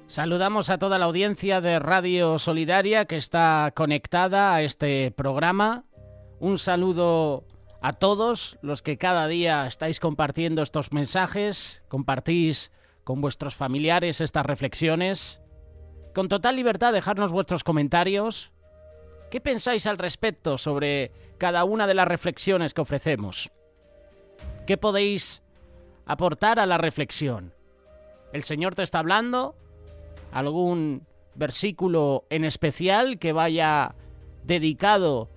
Saludamos a toda la audiencia de Radio Solidaria que está conectada a este programa. Un saludo a todos los que cada día estáis compartiendo estos mensajes, compartís con vuestros familiares estas reflexiones. Con total libertad, dejarnos vuestros comentarios. ¿Qué pensáis al respecto sobre cada una de las reflexiones que ofrecemos? ¿Qué podéis aportar a la reflexión? ¿El Señor te está hablando? ¿Algún versículo en especial que vaya dedicado,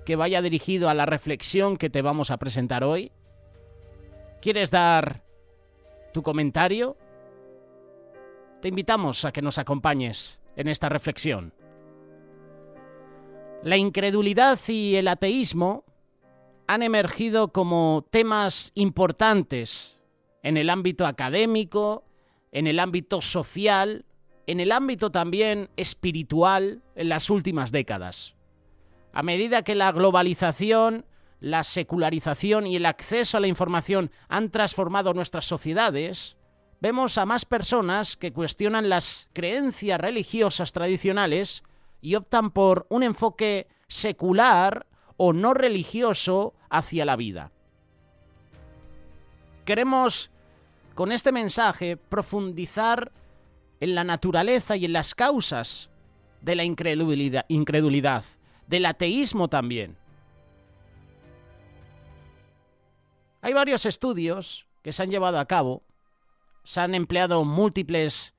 que vaya dirigido a la reflexión que te vamos a presentar hoy? ¿Quieres dar tu comentario? Te invitamos a que nos acompañes en esta reflexión. La incredulidad y el ateísmo han emergido como temas importantes en el ámbito académico, en el ámbito social, en el ámbito también espiritual en las últimas décadas. A medida que la globalización, la secularización y el acceso a la información han transformado nuestras sociedades, vemos a más personas que cuestionan las creencias religiosas tradicionales y optan por un enfoque secular o no religioso hacia la vida. Queremos, con este mensaje, profundizar en la naturaleza y en las causas de la incredulidad, del ateísmo también. Hay varios estudios que se han llevado a cabo, se han empleado múltiples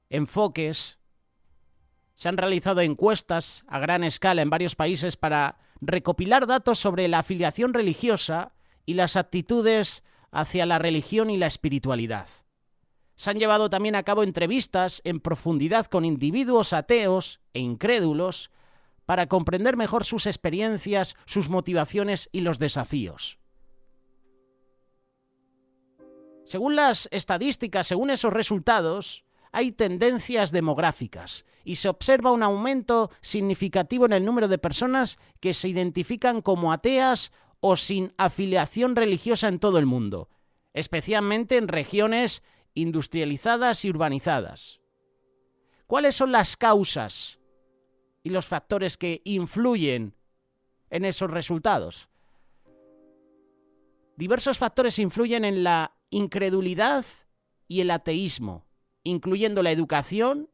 enfoques, se han realizado encuestas a gran escala en varios países para recopilar datos sobre la afiliación religiosa y las actitudes hacia la religión y la espiritualidad. Se han llevado también a cabo entrevistas en profundidad con individuos ateos e incrédulos para comprender mejor sus experiencias, sus motivaciones y los desafíos. Según las estadísticas, según esos resultados, hay tendencias demográficas y se observa un aumento significativo en el número de personas que se identifican como ateas o sin afiliación religiosa en todo el mundo, especialmente en regiones industrializadas y urbanizadas. ¿Cuáles son las causas y los factores que influyen en esos resultados? Diversos factores influyen en la incredulidad y el ateísmo, incluyendo la educación,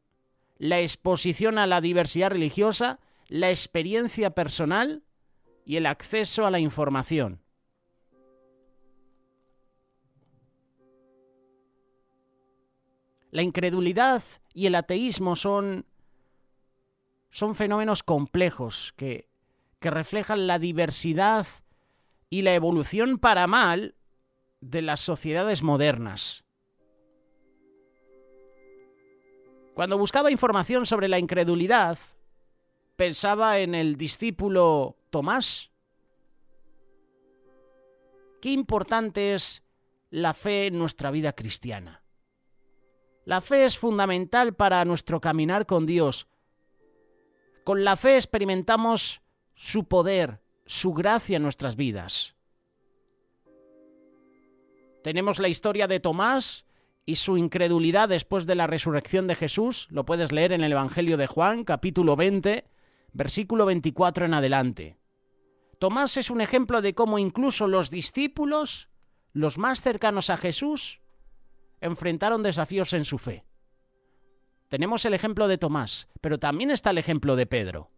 la exposición a la diversidad religiosa, la experiencia personal y el acceso a la información. La incredulidad y el ateísmo son fenómenos complejos que reflejan la diversidad y la evolución para mal de las sociedades modernas. Cuando buscaba información sobre la incredulidad, pensaba en el discípulo Tomás. Qué importante es la fe en nuestra vida cristiana. La fe es fundamental para nuestro caminar con Dios. Con la fe experimentamos su poder, su gracia en nuestras vidas. Tenemos la historia de Tomás y su incredulidad después de la resurrección de Jesús. Lo puedes leer en el Evangelio de Juan, capítulo 20, versículo 24 en adelante. Tomás es un ejemplo de cómo incluso los discípulos, los más cercanos a Jesús, enfrentaron desafíos en su fe. Tenemos el ejemplo de Tomás, pero también está el ejemplo de Pedro.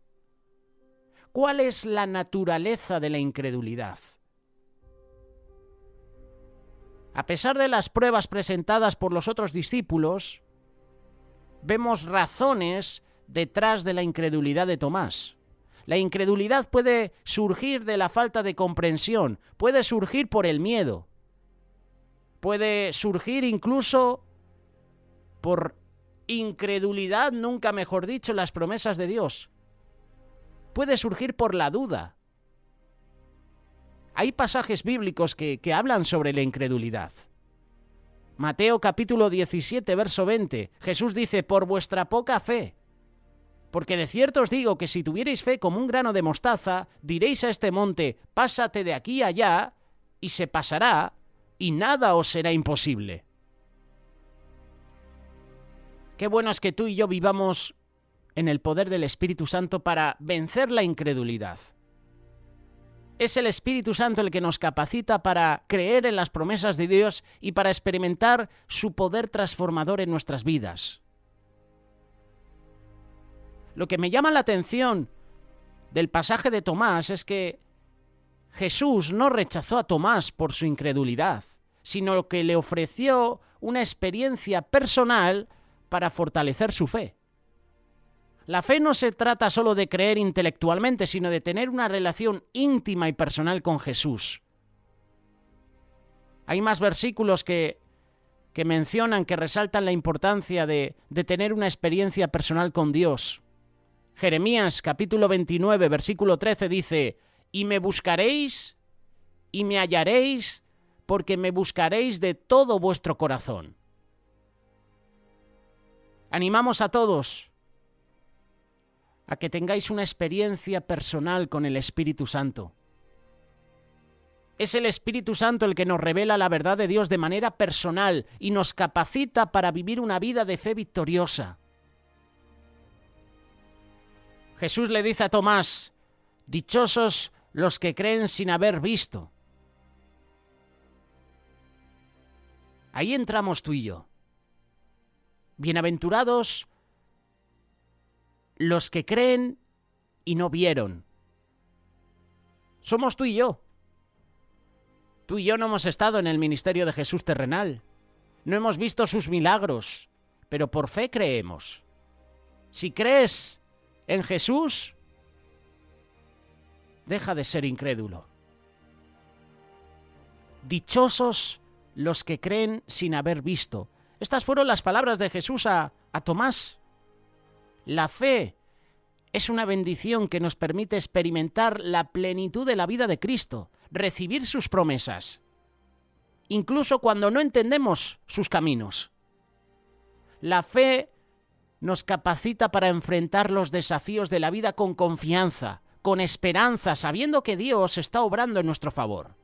¿Cuál es la naturaleza de la incredulidad? A pesar de las pruebas presentadas por los otros discípulos, vemos razones detrás de la incredulidad de Tomás. La incredulidad puede surgir de la falta de comprensión, puede surgir por el miedo, puede surgir incluso por incredulidad, nunca mejor dicho, en las promesas de Dios. Puede surgir por la duda. Hay pasajes bíblicos que hablan sobre la incredulidad. Mateo capítulo 17, verso 20. Jesús dice, por vuestra poca fe. Porque de cierto os digo que si tuvierais fe como un grano de mostaza, diréis a este monte, pásate de aquí a allá, y se pasará, y nada os será imposible. Qué bueno es que tú y yo vivamos en el poder del Espíritu Santo para vencer la incredulidad. Es el Espíritu Santo el que nos capacita para creer en las promesas de Dios y para experimentar su poder transformador en nuestras vidas. Lo que me llama la atención del pasaje de Tomás es que Jesús no rechazó a Tomás por su incredulidad, sino que le ofreció una experiencia personal para fortalecer su fe. La fe no se trata solo de creer intelectualmente, sino de tener una relación íntima y personal con Jesús. Hay más versículos que mencionan, que resaltan la importancia de tener una experiencia personal con Dios. Jeremías capítulo 29, versículo 13 dice: «Y me buscaréis y me hallaréis, porque me buscaréis de todo vuestro corazón». Animamos a todos a que tengáis una experiencia personal con el Espíritu Santo. Es el Espíritu Santo el que nos revela la verdad de Dios de manera personal y nos capacita para vivir una vida de fe victoriosa. Jesús le dice a Tomás: «Dichosos los que creen sin haber visto». Ahí entramos tú y yo. Bienaventurados los que creen y no vieron. Somos tú y yo. Tú y yo no hemos estado en el ministerio de Jesús terrenal. No hemos visto sus milagros, pero por fe creemos. Si crees en Jesús, deja de ser incrédulo. Dichosos los que creen sin haber visto. Estas fueron las palabras de Jesús a Tomás. La fe es una bendición que nos permite experimentar la plenitud de la vida de Cristo, recibir sus promesas, incluso cuando no entendemos sus caminos. La fe nos capacita para enfrentar los desafíos de la vida con confianza, con esperanza, sabiendo que Dios está obrando en nuestro favor.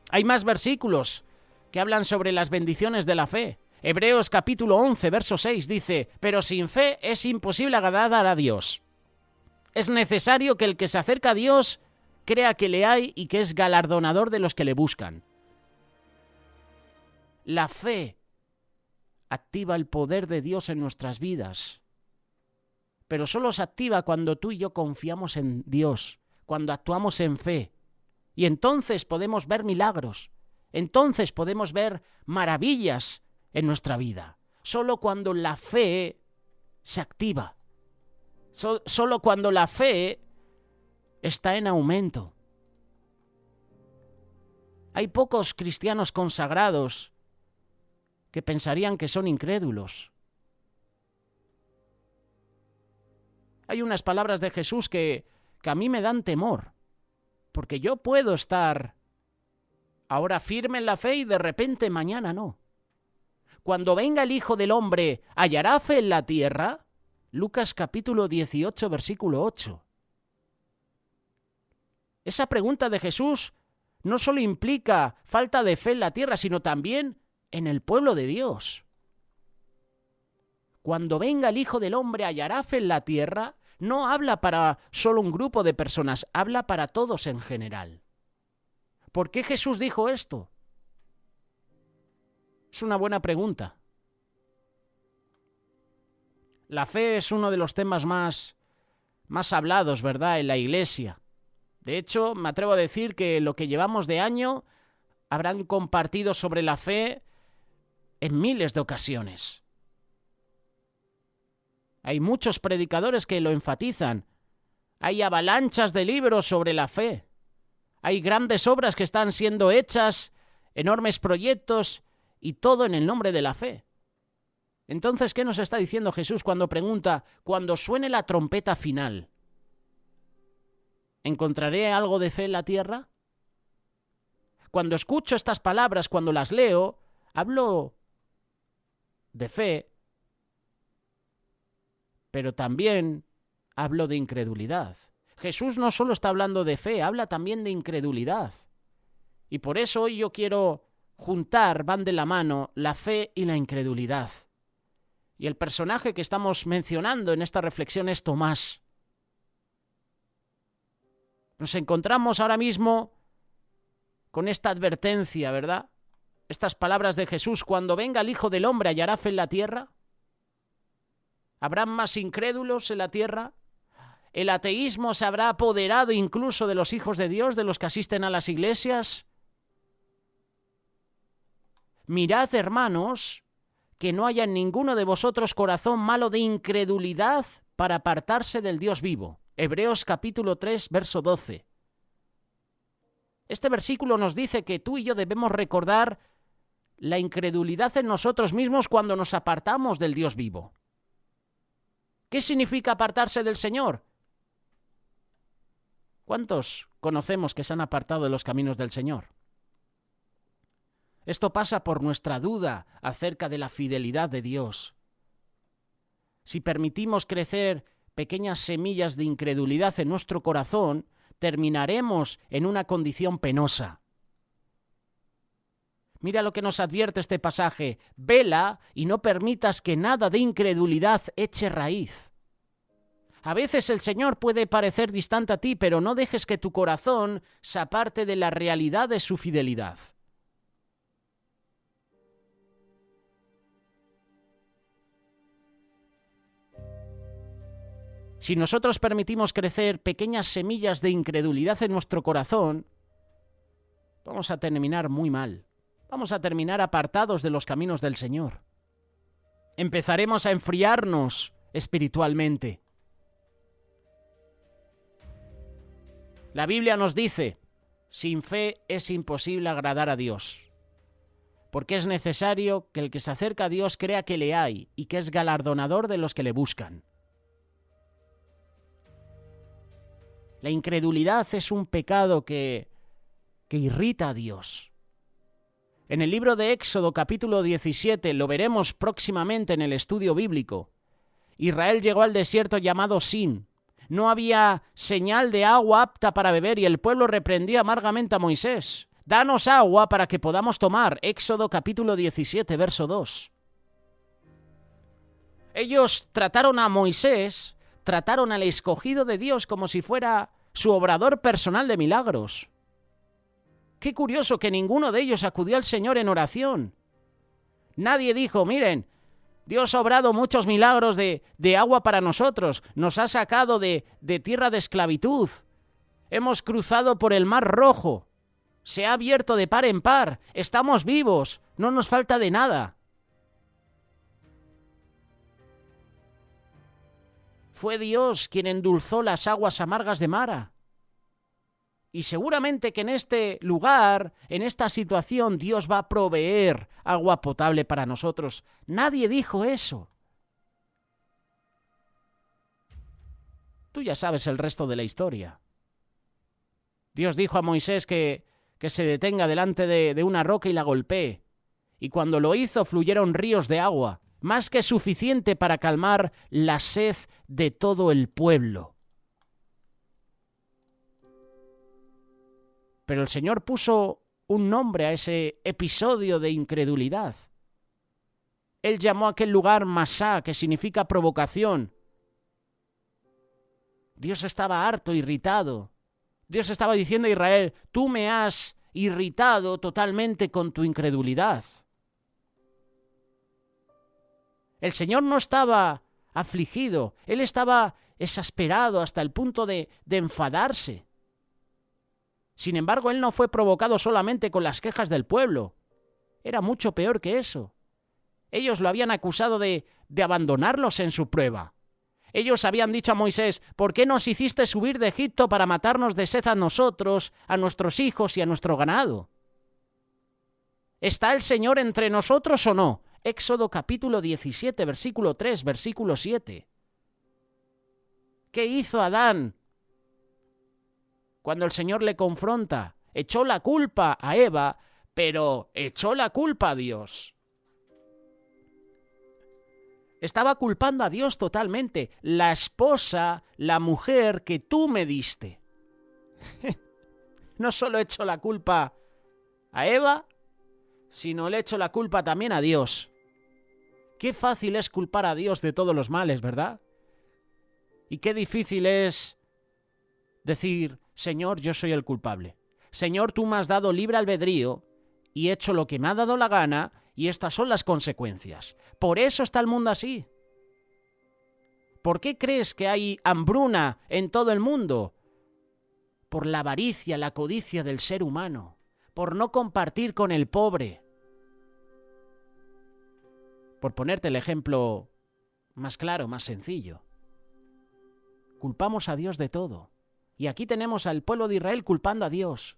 Hay más versículos que hablan sobre las bendiciones de la fe. Hebreos capítulo 11, verso 6 dice: «Pero sin fe es imposible agradar a Dios. Es necesario que el que se acerca a Dios crea que le hay y que es galardonador de los que le buscan». La fe activa el poder de Dios en nuestras vidas, pero solo se activa cuando tú y yo confiamos en Dios, cuando actuamos en fe. Y entonces podemos ver milagros, entonces podemos ver maravillas en nuestra vida. Solo cuando la fe se activa, solo cuando la fe está en aumento. Hay pocos cristianos consagrados que pensarían que son incrédulos. Hay unas palabras de Jesús que a mí me dan temor, porque yo puedo estar ahora firme en la fe y de repente mañana no. Cuando venga el Hijo del Hombre, ¿hallará fe en la tierra? Lucas capítulo 18, versículo 8. Esa pregunta de Jesús no solo implica falta de fe en la tierra, sino también en el pueblo de Dios. Cuando venga el Hijo del Hombre, ¿hallará fe en la tierra? No habla para solo un grupo de personas, habla para todos en general. ¿Por qué Jesús dijo esto? Es una buena pregunta. La fe es uno de los temas más hablados, ¿verdad?, en la Iglesia. De hecho, me atrevo a decir que lo que llevamos de año habrán compartido sobre la fe en miles de ocasiones. Hay muchos predicadores que lo enfatizan. Hay avalanchas de libros sobre la fe. Hay grandes obras que están siendo hechas, enormes proyectos, y todo en el nombre de la fe. Entonces, ¿qué nos está diciendo Jesús cuando pregunta: cuando suene la trompeta final, ¿encontraré algo de fe en la tierra? Cuando escucho estas palabras, cuando las leo, hablo de fe, pero también hablo de incredulidad. Jesús no solo está hablando de fe, habla también de incredulidad. Y por eso hoy yo quiero juntar, van de la mano, la fe y la incredulidad. Y el personaje que estamos mencionando en esta reflexión es Tomás. Nos encontramos ahora mismo con esta advertencia, ¿verdad? Estas palabras de Jesús: cuando venga el Hijo del Hombre, ¿hallará fe en la tierra? ¿Habrán más incrédulos en la tierra? ¿El ateísmo se habrá apoderado incluso de los hijos de Dios, de los que asisten a las iglesias? Mirad, hermanos, que no haya en ninguno de vosotros corazón malo de incredulidad para apartarse del Dios vivo. Hebreos capítulo 3, verso 12. Este versículo nos dice que tú y yo debemos recordar la incredulidad en nosotros mismos cuando nos apartamos del Dios vivo. ¿Qué significa apartarse del Señor? ¿Cuántos conocemos que se han apartado de los caminos del Señor? Esto pasa por nuestra duda acerca de la fidelidad de Dios. Si permitimos crecer pequeñas semillas de incredulidad en nuestro corazón, terminaremos en una condición penosa. Mira lo que nos advierte este pasaje: vela y no permitas que nada de incredulidad eche raíz. A veces el Señor puede parecer distante a ti, pero no dejes que tu corazón se aparte de la realidad de su fidelidad. Si nosotros permitimos crecer pequeñas semillas de incredulidad en nuestro corazón, vamos a terminar muy mal. Vamos a terminar apartados de los caminos del Señor. Empezaremos a enfriarnos espiritualmente. La Biblia nos dice: sin fe es imposible agradar a Dios, porque es necesario que el que se acerca a Dios crea que le hay y que es galardonador de los que le buscan. La incredulidad es un pecado que irrita a Dios. En el libro de Éxodo capítulo 17, lo veremos próximamente en el estudio bíblico, Israel llegó al desierto llamado Sin. No había señal de agua apta para beber y el pueblo reprendía amargamente a Moisés. Danos agua para que podamos tomar. Éxodo capítulo 17, verso 2. Ellos trataron a Moisés, trataron al escogido de Dios como si fuera su obrador personal de milagros. Qué curioso que ninguno de ellos acudió al Señor en oración. Nadie dijo: miren, Dios ha obrado muchos milagros de agua para nosotros, nos ha sacado de tierra de esclavitud, hemos cruzado por el Mar Rojo, se ha abierto de par en par, estamos vivos, no nos falta de nada. Fue Dios quien endulzó las aguas amargas de Mara. Y seguramente que en este lugar, en esta situación, Dios va a proveer agua potable para nosotros. Nadie dijo eso. Tú ya sabes el resto de la historia. Dios dijo a Moisés que se detenga delante de una roca y la golpee. Y cuando lo hizo, fluyeron ríos de agua, más que suficiente para calmar la sed de todo el pueblo. Pero el Señor puso un nombre a ese episodio de incredulidad. Él llamó a aquel lugar Masá, que significa provocación. Dios estaba harto, irritado. Dios estaba diciendo a Israel: tú me has irritado totalmente con tu incredulidad. El Señor no estaba afligido, Él estaba exasperado hasta el punto de enfadarse. Sin embargo, Él no fue provocado solamente con las quejas del pueblo. Era mucho peor que eso. Ellos lo habían acusado de abandonarlos en su prueba. Ellos habían dicho a Moisés: ¿por qué nos hiciste subir de Egipto para matarnos de sed a nosotros, a nuestros hijos y a nuestro ganado? ¿Está el Señor entre nosotros o no? Éxodo capítulo 17, versículo 3, versículo 7. ¿Qué hizo Adán cuando el Señor le confronta? Echó la culpa a Eva, pero echó la culpa a Dios. Estaba culpando a Dios totalmente. La esposa, la mujer que tú me diste. No solo echó la culpa a Eva, sino le echó la culpa también a Dios. Qué fácil es culpar a Dios de todos los males, ¿verdad? Y qué difícil es decir, Señor, yo soy el culpable. Señor, tú me has dado libre albedrío y he hecho lo que me ha dado la gana y estas son las consecuencias. Por eso está el mundo así. ¿Por qué crees que hay hambruna en todo el mundo? Por la avaricia, la codicia del ser humano, por no compartir con el pobre. Por ponerte el ejemplo más claro, más sencillo. Culpamos a Dios de todo. Y aquí tenemos al pueblo de Israel culpando a Dios.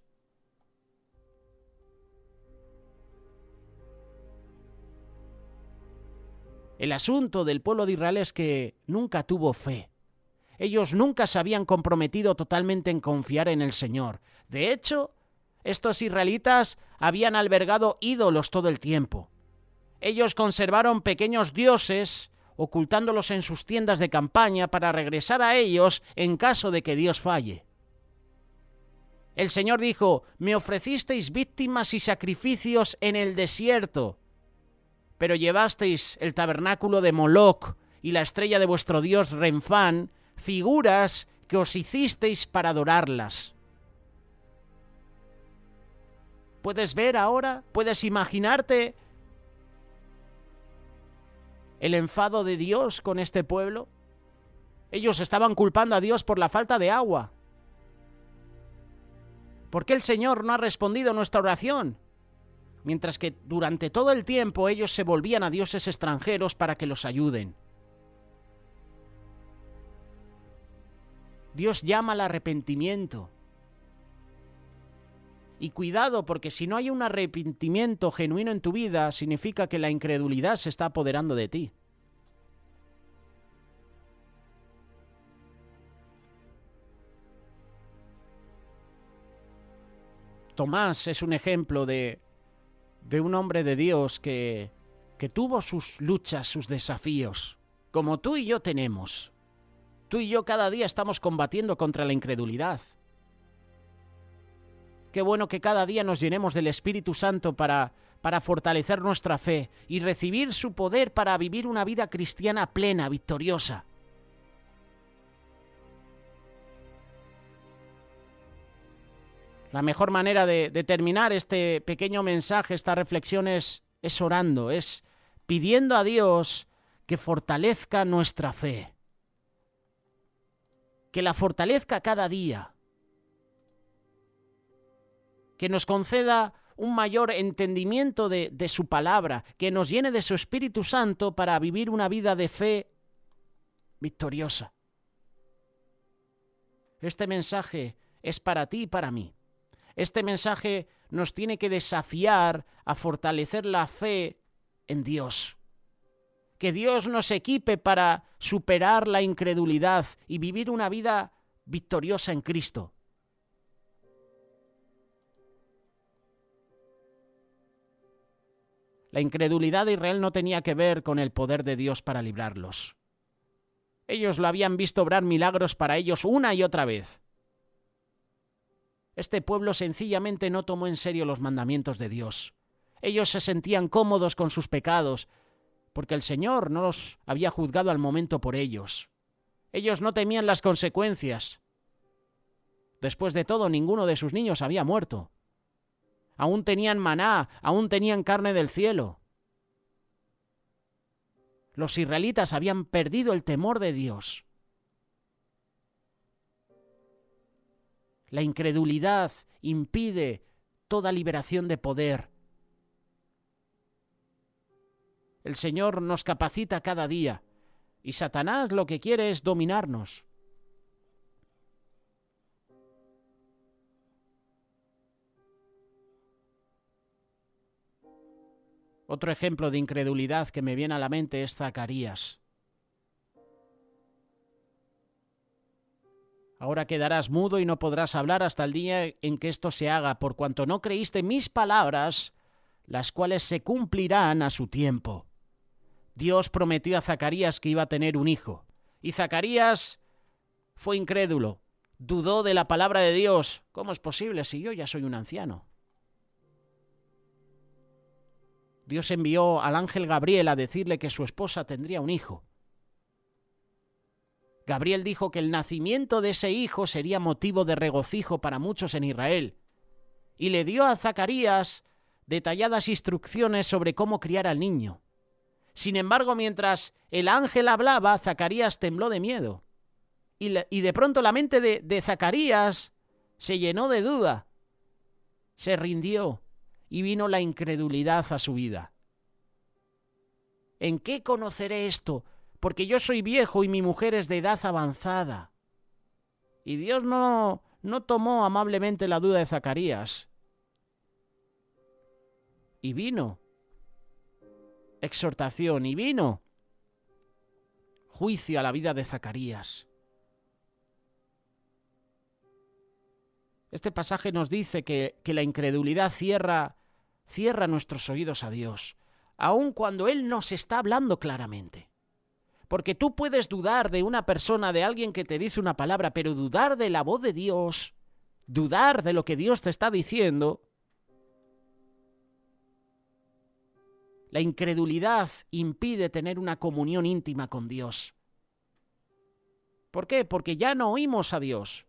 El asunto del pueblo de Israel es que nunca tuvo fe. Ellos nunca se habían comprometido totalmente en confiar en el Señor. De hecho, estos israelitas habían albergado ídolos todo el tiempo. Ellos conservaron pequeños dioses, ocultándolos en sus tiendas de campaña para regresar a ellos en caso de que Dios falle. El Señor dijo, me ofrecisteis víctimas y sacrificios en el desierto, pero llevasteis el tabernáculo de Moloc y la estrella de vuestro dios Renfán, figuras que os hicisteis para adorarlas. ¿Puedes ver ahora? ¿Puedes imaginarte el enfado de Dios con este pueblo? Ellos estaban culpando a Dios por la falta de agua. ¿Por qué el Señor no ha respondido a nuestra oración? Mientras que durante todo el tiempo ellos se volvían a dioses extranjeros para que los ayuden. Dios llama al arrepentimiento. Y cuidado, porque si no hay un arrepentimiento genuino en tu vida, significa que la incredulidad se está apoderando de ti. Tomás es un ejemplo de un hombre de Dios que tuvo sus luchas, sus desafíos, como tú y yo tenemos. Tú y yo cada día estamos combatiendo contra la incredulidad. Qué bueno que cada día nos llenemos del Espíritu Santo para fortalecer nuestra fe y recibir su poder para vivir una vida cristiana plena, victoriosa. La mejor manera de terminar este pequeño mensaje, esta reflexión es orando, es pidiendo a Dios que fortalezca nuestra fe. Que la fortalezca cada día. Que nos conceda un mayor entendimiento de su palabra, que nos llene de su Espíritu Santo para vivir una vida de fe victoriosa. Este mensaje es para ti y para mí. Este mensaje nos tiene que desafiar a fortalecer la fe en Dios. Que Dios nos equipe para superar la incredulidad y vivir una vida victoriosa en Cristo. La incredulidad de Israel no tenía que ver con el poder de Dios para librarlos. Ellos lo habían visto obrar milagros para ellos una y otra vez. Este pueblo sencillamente no tomó en serio los mandamientos de Dios. Ellos se sentían cómodos con sus pecados, porque el Señor no los había juzgado al momento por ellos. Ellos no temían las consecuencias. Después de todo, ninguno de sus niños había muerto. Aún tenían maná, aún tenían carne del cielo. Los israelitas habían perdido el temor de Dios. La incredulidad impide toda liberación de poder. El Señor nos capacita cada día y Satanás lo que quiere es dominarnos. Otro ejemplo de incredulidad que me viene a la mente es Zacarías. Ahora quedarás mudo y no podrás hablar hasta el día en que esto se haga, por cuanto no creíste mis palabras, las cuales se cumplirán a su tiempo. Dios prometió a Zacarías que iba a tener un hijo, y Zacarías fue incrédulo, dudó de la palabra de Dios. ¿Cómo es posible si yo ya soy un anciano? Dios envió al ángel Gabriel a decirle que su esposa tendría un hijo. Gabriel dijo que el nacimiento de ese hijo sería motivo de regocijo para muchos en Israel, y le dio a Zacarías detalladas instrucciones sobre cómo criar al niño. Sin embargo, mientras el ángel hablaba, Zacarías tembló de miedo, y de pronto la mente de Zacarías se llenó de duda, se rindió, y vino la incredulidad a su vida. ¿En qué conoceré esto? Porque yo soy viejo y mi mujer es de edad avanzada. Y Dios no tomó amablemente la duda de Zacarías. Y vino exhortación, y vino juicio a la vida de Zacarías. Este pasaje nos dice que la incredulidad cierra nuestros oídos a Dios, aun cuando Él nos está hablando claramente. Porque tú puedes dudar de una persona, de alguien que te dice una palabra, pero dudar de la voz de Dios, dudar de lo que Dios te está diciendo. La incredulidad impide tener una comunión íntima con Dios. ¿Por qué? Porque ya no oímos a Dios.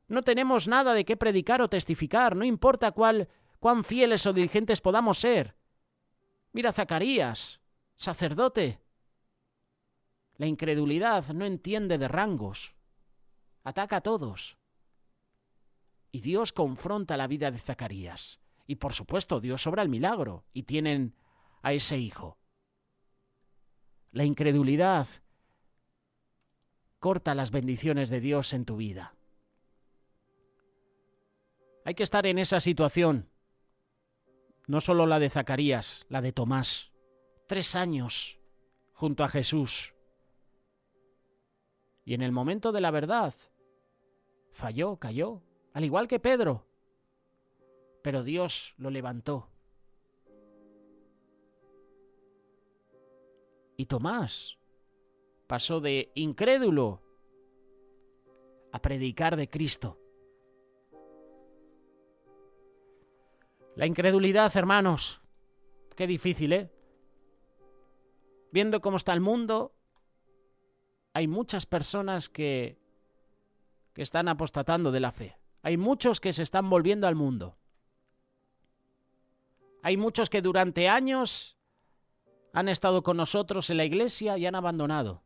No tenemos nada de qué predicar o testificar, no importa cuán fieles o diligentes podamos ser. Mira Zacarías, sacerdote. La incredulidad no entiende de rangos. Ataca a todos. Y Dios confronta la vida de Zacarías. Y por supuesto, Dios obra el milagro y tienen a ese hijo. La incredulidad corta las bendiciones de Dios en tu vida. Hay que estar en esa situación. No solo la de Zacarías, la de Tomás. 3 años junto a Jesús. Y en el momento de la verdad, falló, cayó, al igual que Pedro. Pero Dios lo levantó. Y Tomás pasó de incrédulo a predicar de Cristo. La incredulidad, hermanos, qué difícil, ¿eh? Viendo cómo está el mundo, hay muchas personas que están apostatando de la fe. Hay muchos que se están volviendo al mundo. Hay muchos que durante años han estado con nosotros en la iglesia y han abandonado.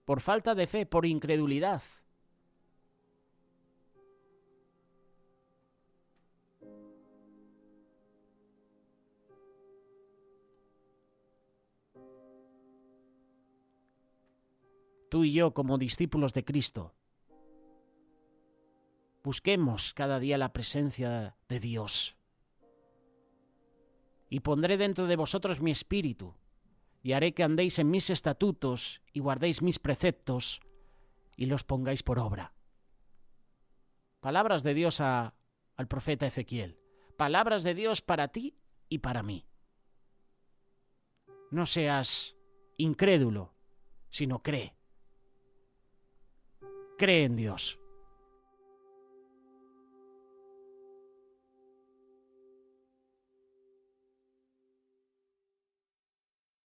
Por falta de fe, por incredulidad. Tú y yo, como discípulos de Cristo, busquemos cada día la presencia de Dios. Y pondré dentro de vosotros mi espíritu, y haré que andéis en mis estatutos y guardéis mis preceptos y los pongáis por obra. Palabras de Dios al profeta Ezequiel. Palabras de Dios para ti y para mí. No seas incrédulo, sino cree. Cree en Dios.